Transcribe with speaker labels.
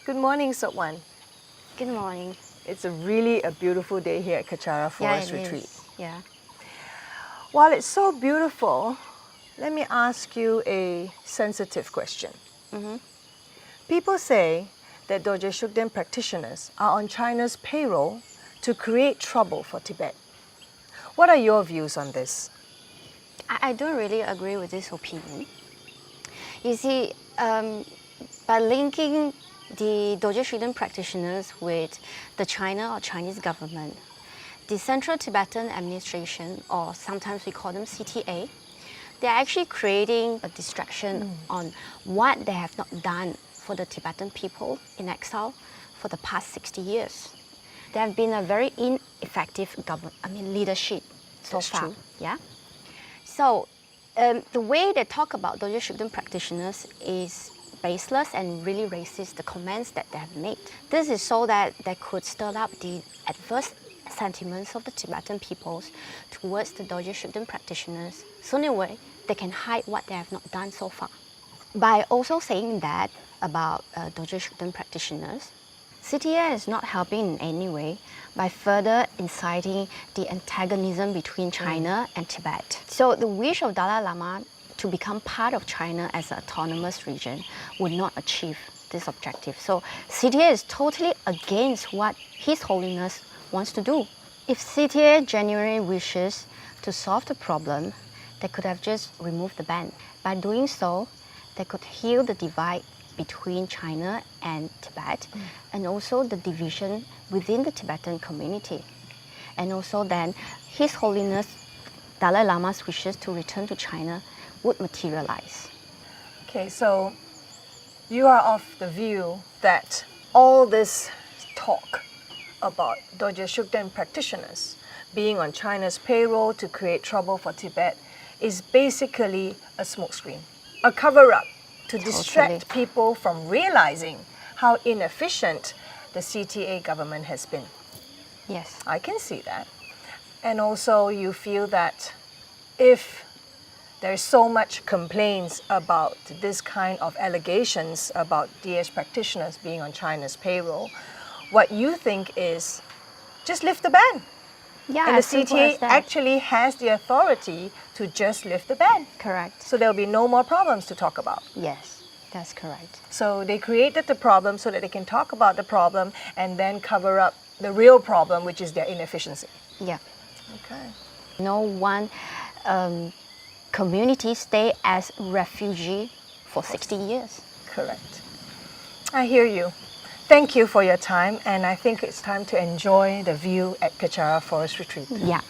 Speaker 1: Good morning, Sokwan.
Speaker 2: Good morning.
Speaker 1: It's really a beautiful day here at Kachara Forest
Speaker 2: it
Speaker 1: Retreat.
Speaker 2: is. Yeah.
Speaker 1: While it's so beautiful, let me ask you a sensitive question. People say that Dorje Shugden practitioners are on China's payroll to create trouble for Tibet. What are your views on this?
Speaker 2: I don't really agree with this opinion. You see, by linking the Dorje Shugden practitioners with the China or Chinese government, the Central Tibetan Administration, or sometimes we call them CTA, they're actually creating a distraction on what they have not done for the Tibetan people in exile for the past 60 years. There have been a very ineffective leadership so
Speaker 1: That's
Speaker 2: far.
Speaker 1: true.
Speaker 2: Yeah. So the way they talk about Dorje Shugden practitioners is baseless and really racist, the comments that they have made. This is so that they could stir up the adverse sentiments of the Tibetan peoples towards the Dorje Shugden practitioners, so in a way they can hide what they have not done so far. By also saying that about Dorje Shugden practitioners, CTA is not helping in any way by further inciting the antagonism between China and Tibet. So the wish of Dalai Lama to become part of China as an autonomous region would not achieve this objective. So CTA is totally against what His Holiness wants to do. If CTA genuinely wishes to solve the problem, they could have just removed the ban. By doing so, they could heal the divide between China and Tibet, and also the division within the Tibetan community. And also then, His Holiness Dalai Lama's wishes to return to China would materialize.
Speaker 1: Okay, so you are of the view that all this talk about Dorje Shugden practitioners being on China's payroll to create trouble for Tibet is basically a smokescreen, a cover-up to distract people from realizing how inefficient the CTA government has been.
Speaker 2: Yes.
Speaker 1: I can see that. And also you feel that if there's so much complaints about this kind of allegations about DS practitioners being on China's payroll, what you think is just lift the ban.
Speaker 2: Yeah,
Speaker 1: And the
Speaker 2: as simple as
Speaker 1: CTA
Speaker 2: that.
Speaker 1: actually has the authority to just lift the ban.
Speaker 2: Correct.
Speaker 1: So there'll be no more problems to talk about.
Speaker 2: Yes, that's correct.
Speaker 1: So they created the problem so that they can talk about the problem and then cover up the real problem, which is their inefficiency.
Speaker 2: Yeah.
Speaker 1: Okay.
Speaker 2: No one community stay as refugee for 60 years.
Speaker 1: Correct. I hear you. Thank you for your time, and I think it's time to enjoy the view at Kachara Forest Retreat.
Speaker 2: Yeah.